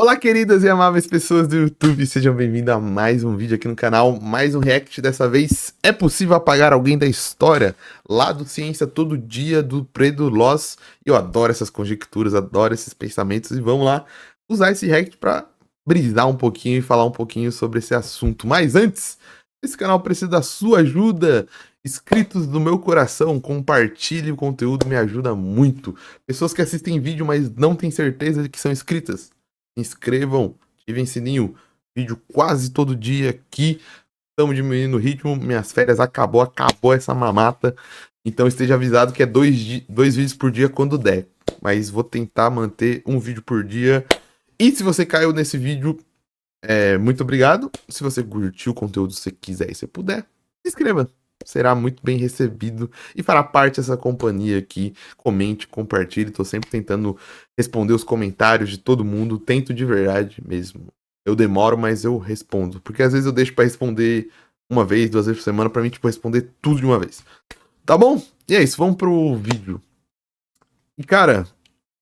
Olá, queridas e amáveis pessoas do YouTube, sejam bem-vindos a mais um vídeo aqui no canal, mais um react. Dessa vez, é possível apagar alguém da história? Lá do Ciência Todo Dia, do Pedro Loss. Eu adoro essas conjecturas, adoro esses pensamentos e vamos lá usar esse react para brisar um pouquinho e falar um pouquinho sobre esse assunto. Mas antes, esse canal precisa da sua ajuda. Inscritos do meu coração, compartilhe o conteúdo, me ajuda muito. Pessoas que assistem vídeo, mas não têm certeza de que são inscritas, se inscrevam, ativem sininho. Vídeo quase todo dia aqui. Estamos diminuindo o ritmo. Minhas férias acabou essa mamata. Então esteja avisado que é dois vídeos por dia quando der. Mas vou tentar manter um vídeo por dia. E se você caiu nesse vídeo, muito obrigado. Se você curtiu o conteúdo, se quiser e se puder, se inscreva. Será muito bem recebido e fará parte dessa companhia aqui. Comente, compartilhe. Tô sempre tentando responder os comentários de todo mundo. Tento de verdade mesmo. Eu demoro, mas eu respondo. Porque às vezes eu deixo pra responder uma vez, 2 vezes por semana, pra mim, tipo, responder tudo de uma vez. Tá bom? E é isso, vamos pro vídeo. E cara,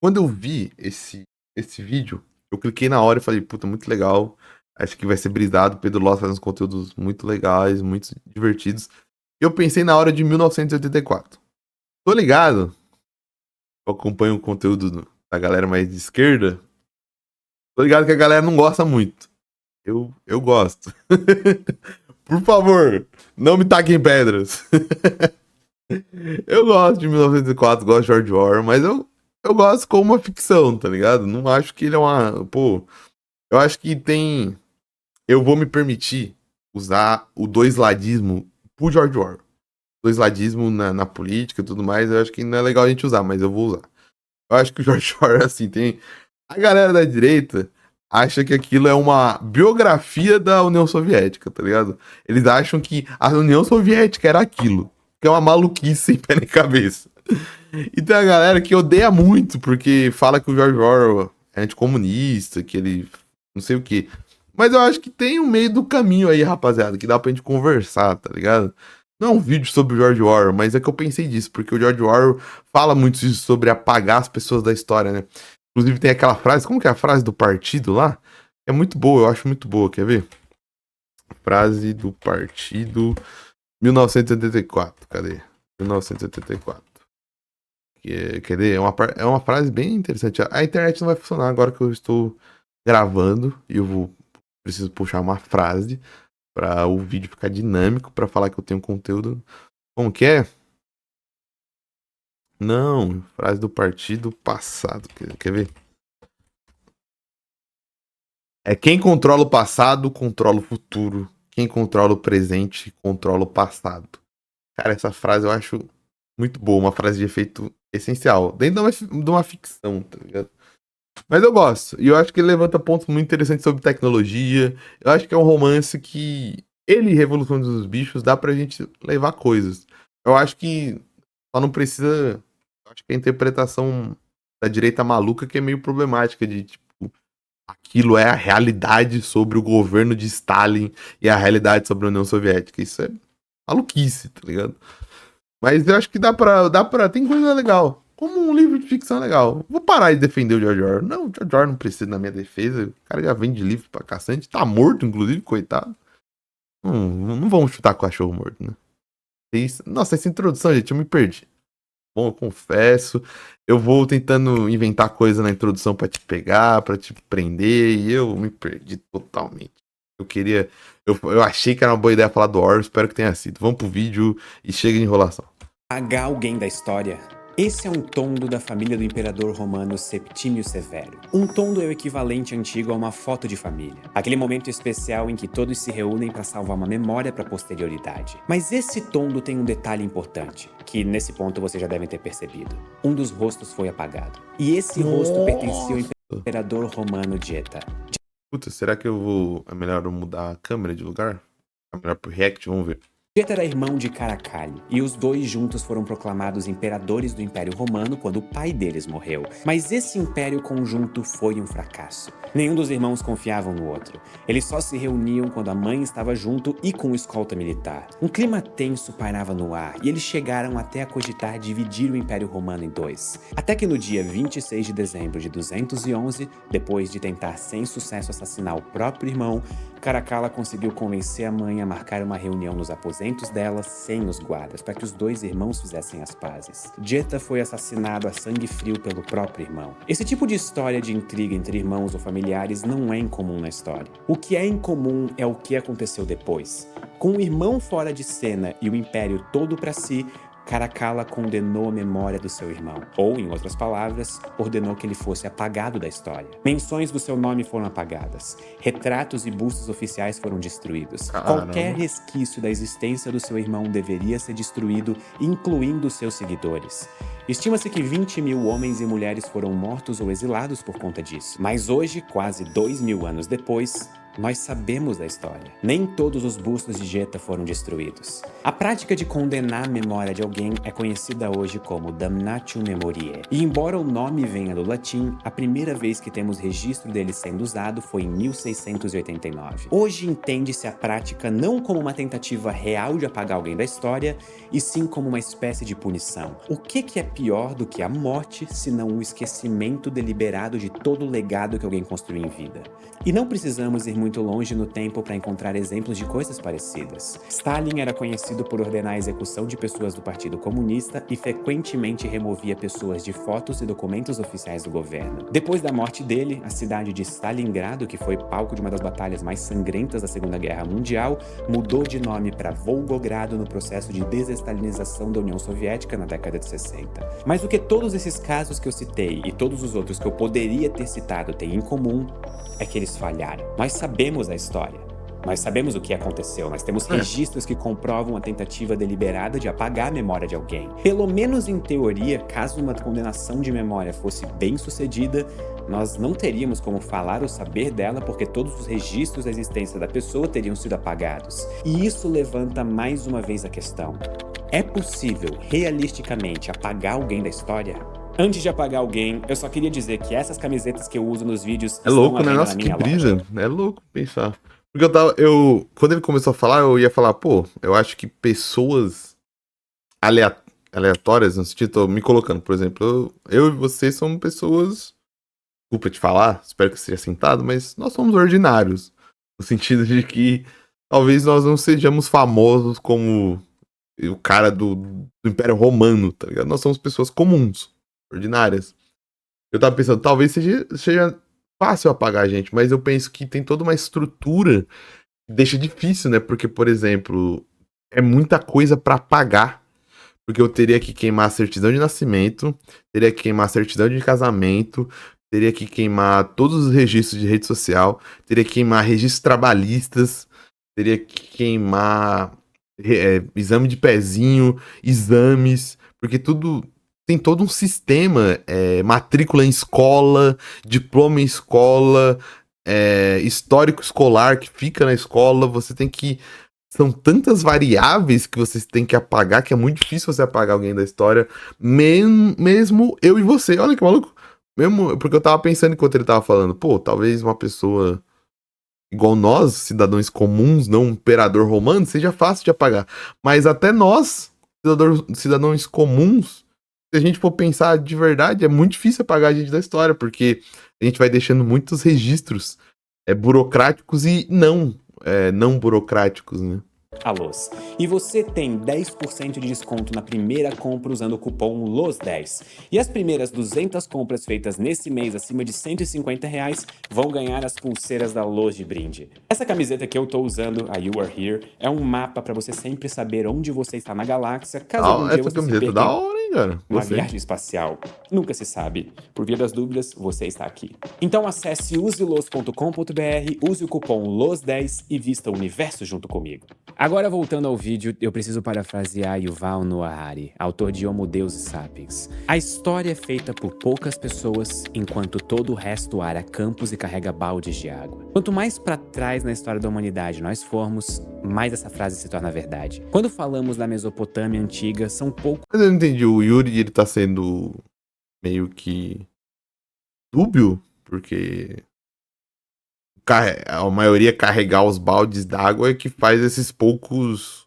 quando eu vi esse vídeo, eu cliquei na hora e falei, puta, muito legal. Acho que vai ser brisado. Pedro Loss faz uns conteúdos muito legais, muito divertidos. Eu pensei na hora de 1984. Tô ligado? Eu acompanho o conteúdo da galera mais de esquerda. Tô ligado que a galera não gosta muito. Eu gosto. Por favor, não me taquem pedras. Eu gosto de 1904, gosto de George Orwell, mas eu gosto como uma ficção, tá ligado? Não acho que ele é uma... Pô, eu acho que tem... Eu vou me permitir usar o doisladismo pro George Orwell. Doisladismo na política e tudo mais, eu acho que não é legal a gente usar, mas eu vou usar. Eu acho que o George Orwell, assim, tem... A galera da direita acha que aquilo é uma biografia da União Soviética, tá ligado? Eles acham que a União Soviética era aquilo, que é uma maluquice sem pé nem cabeça. E tem a galera que odeia muito, porque fala que o George Orwell é anticomunista, que ele não sei o quê. Mas eu acho que tem um meio do caminho aí, rapaziada, que dá pra gente conversar, tá ligado? Não é um vídeo sobre o George Orwell, mas é que eu pensei disso, porque o George Orwell fala muito isso sobre apagar as pessoas da história, né? Inclusive tem aquela frase, como que é a frase do partido lá? É muito boa, eu acho muito boa, quer ver? Frase do partido 1984, cadê? 1984. Quer ver? É uma frase bem interessante. A internet não vai funcionar agora que eu estou gravando e preciso puxar uma frase para o vídeo ficar dinâmico, para falar que eu tenho conteúdo. Como que é? Não, frase do partido passado. Quer ver? É quem controla o passado, controla o futuro. Quem controla o presente, controla o passado. Cara, essa frase eu acho muito boa, uma frase de efeito essencial. Dentro de uma ficção, tá ligado? Mas eu gosto. E eu acho que ele levanta pontos muito interessantes sobre tecnologia. Eu acho que é um romance que ele, Revolução dos Bichos, dá pra gente levar coisas. Eu acho que só não precisa. Eu acho que a interpretação da direita maluca que é meio problemática, de tipo, aquilo é a realidade sobre o governo de Stalin e a realidade sobre a União Soviética. Isso é maluquice, tá ligado? Mas eu acho que dá pra. Tem coisa legal. Como um livro de ficção legal. Vou parar de defender o George Orwell. Não, o George Orwell não precisa da minha defesa. O cara já vende livro pra cacete. Tá morto, inclusive, coitado. Não vamos chutar com o cachorro morto, né? Nossa, essa introdução, gente, eu me perdi. Bom, eu confesso. Eu vou tentando inventar coisa na introdução pra te pegar, pra te prender. E eu me perdi totalmente. Eu queria. Eu achei que era uma boa ideia falar do Orwell. Espero que tenha sido. Vamos pro vídeo e chega de enrolação. Apagar alguém da história. Esse é um tondo da família do imperador romano Septímio Severo. Um tondo é o equivalente antigo a uma foto de família. Aquele momento especial em que todos se reúnem para salvar uma memória para a posterioridade. Mas esse tondo tem um detalhe importante, que nesse ponto vocês já devem ter percebido. Um dos rostos foi apagado. E esse rosto pertencia ao imperador romano Dieta. Puta, será que eu vou... É melhor eu mudar a câmera de lugar? É melhor pro react, vamos ver. Jeta era irmão de Caracalho, e os dois juntos foram proclamados imperadores do Império Romano quando o pai deles morreu. Mas esse império conjunto foi um fracasso. Nenhum dos irmãos confiava um no outro. Eles só se reuniam quando a mãe estava junto e com escolta militar. Um clima tenso pairava no ar, e eles chegaram até a cogitar dividir o Império Romano em dois. Até que no dia 26 de dezembro de 211, depois de tentar sem sucesso assassinar o próprio irmão, Caracalla conseguiu convencer a mãe a marcar uma reunião nos aposentos dela sem os guardas, para que os dois irmãos fizessem as pazes. Jeta foi assassinado a sangue frio pelo próprio irmão. Esse tipo de história de intriga entre irmãos ou familiares não é incomum na história. O que é incomum é o que aconteceu depois. Com o irmão fora de cena e o império todo para si, Caracalla condenou a memória do seu irmão, ou, em outras palavras, ordenou que ele fosse apagado da história. Menções do seu nome foram apagadas, retratos e bustos oficiais foram destruídos. Qualquer resquício da existência do seu irmão deveria ser destruído, incluindo seus seguidores. Estima-se que 20 mil homens e mulheres foram mortos ou exilados por conta disso. Mas hoje, quase 2.000 anos depois, nós sabemos da história. Nem todos os bustos de Jeta foram destruídos. A prática de condenar a memória de alguém é conhecida hoje como damnatio memoriae. E embora o nome venha do latim, a primeira vez que temos registro dele sendo usado foi em 1689. Hoje entende-se a prática não como uma tentativa real de apagar alguém da história, e sim como uma espécie de punição. O que é pior do que a morte, senão o esquecimento deliberado de todo o legado que alguém construiu em vida? E não precisamos ir muito longe no tempo para encontrar exemplos de coisas parecidas. Stalin era conhecido por ordenar a execução de pessoas do Partido Comunista e frequentemente removia pessoas de fotos e documentos oficiais do governo. Depois da morte dele, a cidade de Stalingrado, que foi palco de uma das batalhas mais sangrentas da Segunda Guerra Mundial, mudou de nome para Volgogrado no processo de desestalinização da União Soviética na década de 60. Mas o que todos esses casos que eu citei e todos os outros que eu poderia ter citado têm em comum é que eles falharam. Nós sabemos a história. Nós sabemos o que aconteceu. Nós temos registros que comprovam a tentativa deliberada de apagar a memória de alguém. Pelo menos em teoria, caso uma condenação de memória fosse bem sucedida, nós não teríamos como falar ou saber dela porque todos os registros da existência da pessoa teriam sido apagados. E isso levanta mais uma vez a questão: é possível, realisticamente, apagar alguém da história? Antes de apagar alguém, eu só queria dizer que essas camisetas que eu uso nos vídeos é louco, né? Nossa, que brisa. É louco pensar. Porque quando ele começou a falar, eu ia falar, eu acho que pessoas aleatórias, no sentido, tô me colocando, por exemplo, eu e você somos pessoas, desculpa te falar, espero que seja sentado, mas nós somos ordinários. No sentido de que talvez nós não sejamos famosos como o cara do Império Romano, tá ligado? Nós somos pessoas comuns, ordinárias. Eu tava pensando, talvez seja fácil apagar a gente, mas eu penso que tem toda uma estrutura que deixa difícil, né? Porque, por exemplo, é muita coisa pra apagar. Porque eu teria que queimar a certidão de nascimento, teria que queimar a certidão de casamento, teria que queimar todos os registros de rede social, teria que queimar registros trabalhistas, teria que queimar exame de pezinho, exames, porque tudo tem todo um sistema, matrícula em escola, diploma em escola, histórico escolar que fica na escola, são tantas variáveis que você tem que apagar, que é muito difícil você apagar alguém da história, mesmo eu e você. Olha que maluco. Mesmo, porque eu tava pensando enquanto ele tava falando, talvez uma pessoa igual nós, cidadãos comuns, não um imperador romano, seja fácil de apagar. Mas até nós, cidadãos comuns, se a gente for pensar de verdade, é muito difícil apagar a gente da história, porque a gente vai deixando muitos registros burocráticos e não burocráticos, né? Alôs. E você tem 10% de desconto na primeira compra usando o cupom LOS10. E as primeiras 200 compras feitas nesse mês acima de R$150 vão ganhar as pulseiras da LOS de brinde. Essa camiseta que eu tô usando, a You Are Here, é um mapa para você sempre saber onde você está na galáxia, caso algum dia você se perca da hora, hein, cara? uma viagem espacial. Nunca se sabe. Por via das dúvidas, você está aqui. Então acesse uselos.com.br, use o cupom LOS10 e vista o universo junto comigo. Agora, voltando ao vídeo, eu preciso parafrasear Yuval Noah Harari, autor de Homo Deus e Sapiens. A história é feita por poucas pessoas, enquanto todo o resto ara campos e carrega baldes de água. Quanto mais pra trás na história da humanidade nós formos, mais essa frase se torna verdade. Quando falamos da Mesopotâmia antiga, são poucos... Mas eu não entendi, o Yuri, ele tá sendo meio que dúbio, porque a maioria carregar os baldes d'água é que faz esses poucos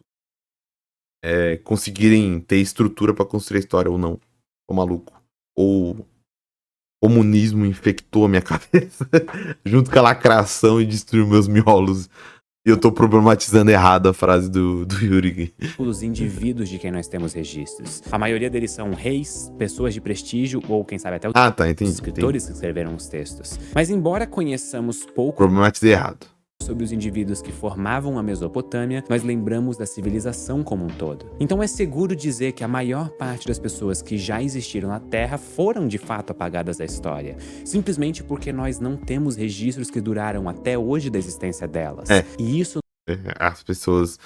conseguirem ter estrutura pra construir a história, ou não. Tô maluco. Ou o comunismo infectou a minha cabeça junto com a lacração e destruiu meus miolos. E eu tô problematizando errado a frase do Yuri. Os indivíduos de quem nós temos registros. A maioria deles são reis, pessoas de prestígio ou, quem sabe, até os escritores que escreveram os textos. Mas embora conheçamos pouco... Problematizei errado. Sobre os indivíduos que formavam a Mesopotâmia, nós lembramos da civilização como um todo. Então é seguro dizer que a maior parte das pessoas que já existiram na Terra foram de fato apagadas da história, simplesmente porque nós não temos registros que duraram até hoje da existência delas. E isso as pessoas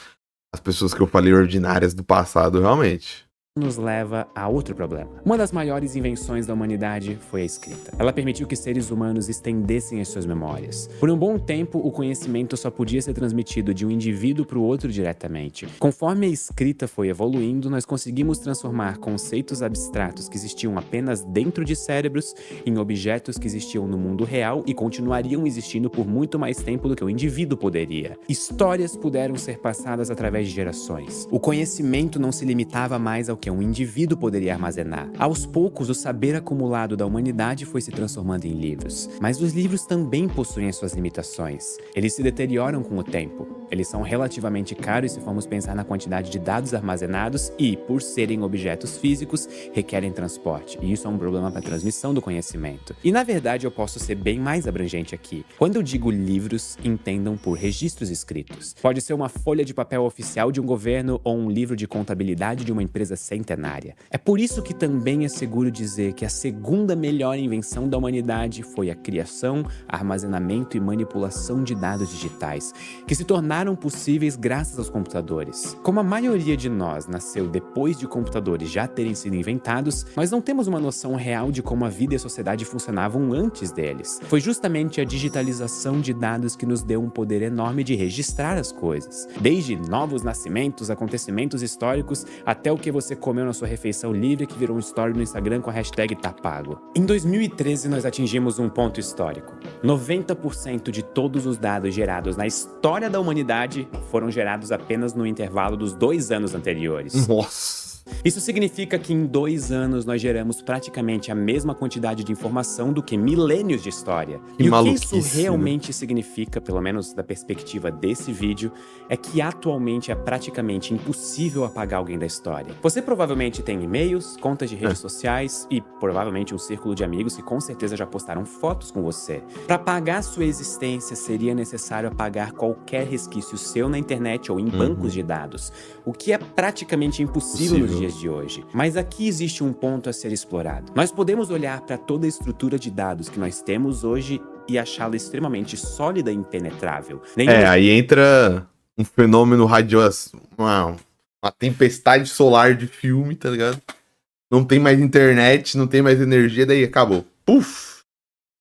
que eu falei ordinárias do passado, realmente. Nos leva a outro problema. Uma das maiores invenções da humanidade foi a escrita. Ela permitiu que seres humanos estendessem as suas memórias. Por um bom tempo, o conhecimento só podia ser transmitido de um indivíduo para o outro diretamente. Conforme a escrita foi evoluindo, nós conseguimos transformar conceitos abstratos que existiam apenas dentro de cérebros em objetos que existiam no mundo real e continuariam existindo por muito mais tempo do que o indivíduo poderia. Histórias puderam ser passadas através de gerações. O conhecimento não se limitava mais ao que um indivíduo poderia armazenar. Aos poucos, o saber acumulado da humanidade foi se transformando em livros. Mas os livros também possuem suas limitações. Eles se deterioram com o tempo. Eles são relativamente caros se formos pensar na quantidade de dados armazenados e, por serem objetos físicos, requerem transporte. E isso é um problema para a transmissão do conhecimento. E, na verdade, eu posso ser bem mais abrangente aqui. Quando eu digo livros, entendam por registros escritos. Pode ser uma folha de papel oficial de um governo ou um livro de contabilidade de uma empresa centenária. É por isso que também é seguro dizer que a segunda melhor invenção da humanidade foi a criação, armazenamento e manipulação de dados digitais, que se tornaram possíveis graças aos computadores. Como a maioria de nós nasceu depois de computadores já terem sido inventados, nós não temos uma noção real de como a vida e a sociedade funcionavam antes deles. Foi justamente a digitalização de dados que nos deu um poder enorme de registrar as coisas, desde novos nascimentos, acontecimentos históricos, até o que você comeu na sua refeição livre que virou um story no Instagram com a hashtag tá pago. Em 2013, nós atingimos um ponto histórico. 90% de todos os dados gerados na história da humanidade foram gerados apenas no intervalo dos 2 anos anteriores. Nossa! Isso significa que em 2 anos nós geramos praticamente a mesma quantidade de informação do que milênios de história. E o que isso realmente significa, pelo menos da perspectiva desse vídeo, é que atualmente é praticamente impossível apagar alguém da história. Você provavelmente tem e-mails, contas de redes sociais e provavelmente um círculo de amigos que com certeza já postaram fotos com você. Para apagar sua existência, seria necessário apagar qualquer resquício seu na internet ou em bancos de dados, o que é praticamente impossível nos dias de hoje. Mas aqui existe um ponto a ser explorado. Nós podemos olhar para toda a estrutura de dados que nós temos hoje e achá-la extremamente sólida e impenetrável. Aí entra um fenômeno radioativo, uma tempestade solar de filme, tá ligado? Não tem mais internet, não tem mais energia, daí acabou. Puf!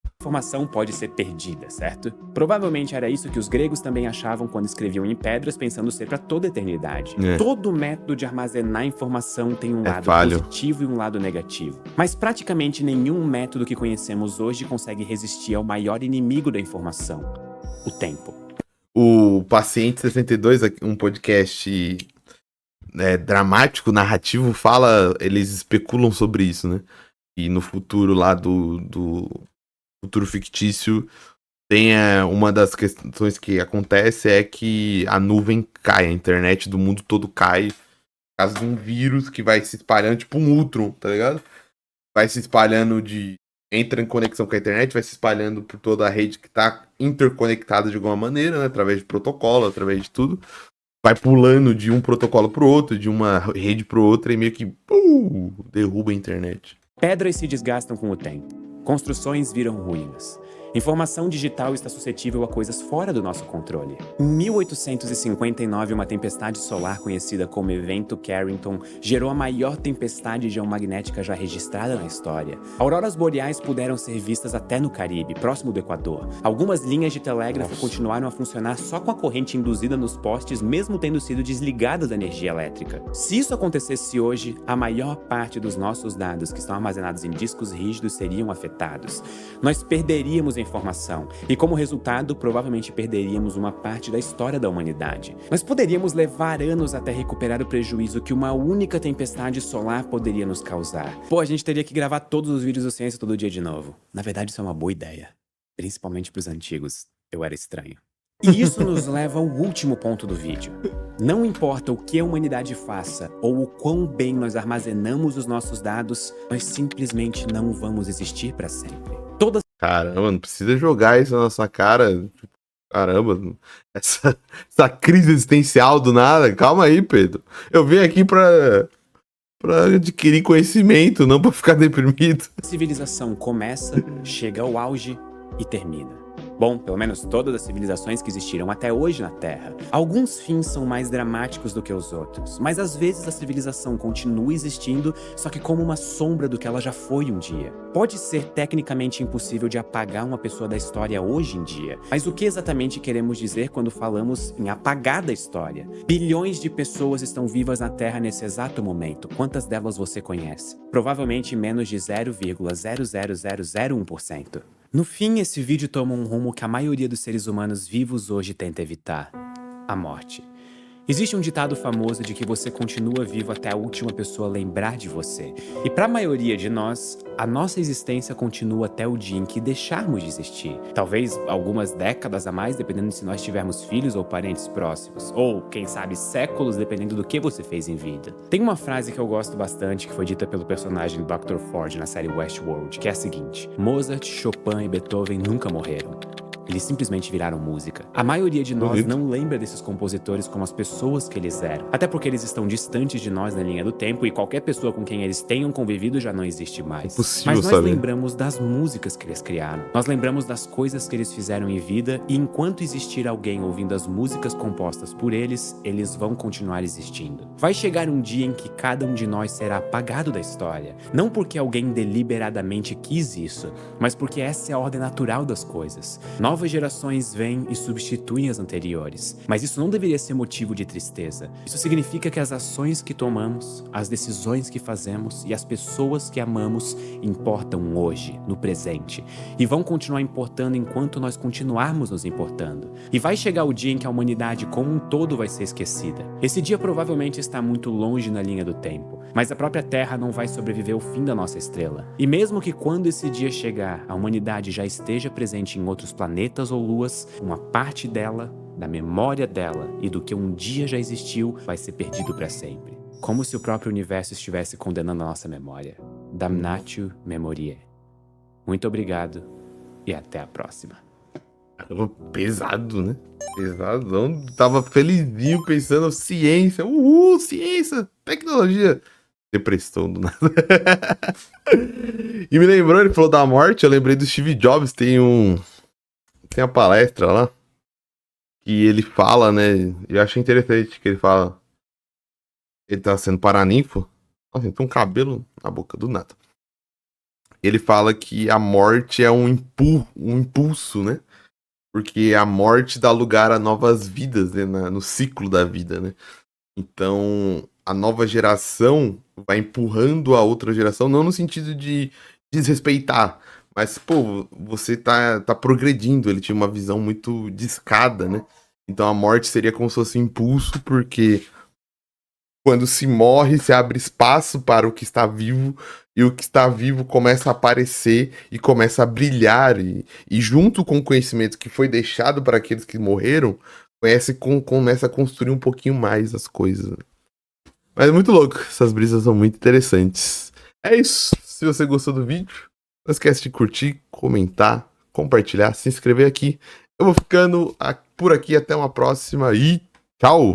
A informação pode ser perdida, certo? Provavelmente era isso que os gregos também achavam quando escreviam em pedras, pensando ser para toda a eternidade. Todo método de armazenar informação tem um lado positivo e um lado negativo. Mas praticamente nenhum método que conhecemos hoje consegue resistir ao maior inimigo da informação: o tempo. O Paciente 62, um podcast dramático, narrativo, eles especulam sobre isso, né? E no futuro lá do futuro fictício, uma das questões que acontece é que a nuvem cai, a internet do mundo todo cai, por causa de um vírus que vai se espalhando, tipo um Ultron, tá ligado? Vai se espalhando entra em conexão com a internet, vai se espalhando por toda a rede que tá interconectada de alguma maneira, né? Através de protocolo, através de tudo. Vai pulando de um protocolo pro outro, de uma rede pro outro, e meio que derruba a internet. Pedras se desgastam com o tempo. Construções viram ruínas. Informação digital está suscetível a coisas fora do nosso controle. Em 1859, uma tempestade solar conhecida como Evento Carrington gerou a maior tempestade geomagnética já registrada na história. Auroras boreais puderam ser vistas até no Caribe, próximo do Equador. Algumas linhas de telégrafo continuaram a funcionar só com a corrente induzida nos postes, mesmo tendo sido desligadas da energia elétrica. Se isso acontecesse hoje, a maior parte dos nossos dados que estão armazenados em discos rígidos seriam afetados. Nós perderíamos a informação e, como resultado, provavelmente perderíamos uma parte da história da humanidade. Nós poderíamos levar anos até recuperar o prejuízo que uma única tempestade solar poderia nos causar. Pô, a gente teria que gravar todos os vídeos do Ciência todo dia de novo. Na verdade, isso é uma boa ideia. Principalmente pros antigos. Eu era estranho. E isso nos leva ao último ponto do vídeo. Não importa o que a humanidade faça ou o quão bem nós armazenamos os nossos dados, nós simplesmente não vamos existir para sempre. Caramba, não precisa jogar isso na nossa cara. Caramba, essa crise existencial do nada. Calma aí, Pedro. Eu vim aqui pra adquirir conhecimento, não pra ficar deprimido. A civilização começa, chega ao auge e termina. Bom, pelo menos todas as civilizações que existiram até hoje na Terra. Alguns fins são mais dramáticos do que os outros, mas às vezes a civilização continua existindo, só que como uma sombra do que ela já foi um dia. Pode ser tecnicamente impossível de apagar uma pessoa da história hoje em dia, mas o que exatamente queremos dizer quando falamos em apagar da história? Bilhões de pessoas estão vivas na Terra nesse exato momento. Quantas delas você conhece? Provavelmente menos de 0,00001%. No fim, esse vídeo toma um rumo que a maioria dos seres humanos vivos hoje tenta evitar: a morte. Existe um ditado famoso de que você continua vivo até a última pessoa lembrar de você. E para a maioria de nós, a nossa existência continua até o dia em que deixarmos de existir. Talvez algumas décadas a mais, dependendo de se nós tivermos filhos ou parentes próximos. Ou, quem sabe, séculos, dependendo do que você fez em vida. Tem uma frase que eu gosto bastante, que foi dita pelo personagem Dr. Ford na série Westworld, que é a seguinte: Mozart, Chopin e Beethoven nunca morreram. Eles simplesmente viraram música. A maioria de nós não lembra desses compositores como as pessoas que eles eram. Até porque eles estão distantes de nós na linha do tempo e qualquer pessoa com quem eles tenham convivido já não existe mais. Mas nós lembramos das músicas que eles criaram. Nós lembramos das coisas que eles fizeram em vida e enquanto existir alguém ouvindo as músicas compostas por eles, eles vão continuar existindo. Vai chegar um dia em que cada um de nós será apagado da história. Não porque alguém deliberadamente quis isso, mas porque essa é a ordem natural das coisas. Novas gerações vêm e substituem as anteriores, mas isso não deveria ser motivo de tristeza. Isso significa que as ações que tomamos, as decisões que fazemos e as pessoas que amamos importam hoje, no presente, e vão continuar importando enquanto nós continuarmos nos importando. E vai chegar o dia em que a humanidade como um todo vai ser esquecida. Esse dia provavelmente está muito longe na linha do tempo, mas a própria Terra não vai sobreviver ao fim da nossa estrela. E mesmo que quando esse dia chegar, a humanidade já esteja presente em outros planetas ou luas, uma parte dela, da memória dela e do que um dia já existiu, vai ser perdido para sempre. Como se o próprio universo estivesse condenando a nossa memória. Damnatio memoriae. Muito obrigado e até a próxima. Pesado, né? Pesadão. Tava felizinho pensando ciência. Ciência, tecnologia. Depressão do nada. E me lembrou, ele falou da morte, eu lembrei do Steve Jobs, tem a palestra lá, que ele fala, né, eu achei interessante que ele fala, ele tá sendo paraninfo, nossa, tem um cabelo na boca do nada. Ele fala que a morte é um impulso, né, porque a morte dá lugar a novas vidas, né, no ciclo da vida, né. Então, a nova geração vai empurrando a outra geração, não no sentido de desrespeitar, mas, pô, você tá progredindo. Ele tinha uma visão muito de escada, né? Então a morte seria como se fosse um impulso, porque quando se morre, se abre espaço para o que está vivo, e o que está vivo começa a aparecer e começa a brilhar, e junto com o conhecimento que foi deixado para aqueles que morreram, começa a construir um pouquinho mais as coisas. Mas é muito louco, essas brisas são muito interessantes. É isso, se você gostou do vídeo, não esquece de curtir, comentar, compartilhar, se inscrever aqui. Eu vou ficando por aqui, até uma próxima e tchau!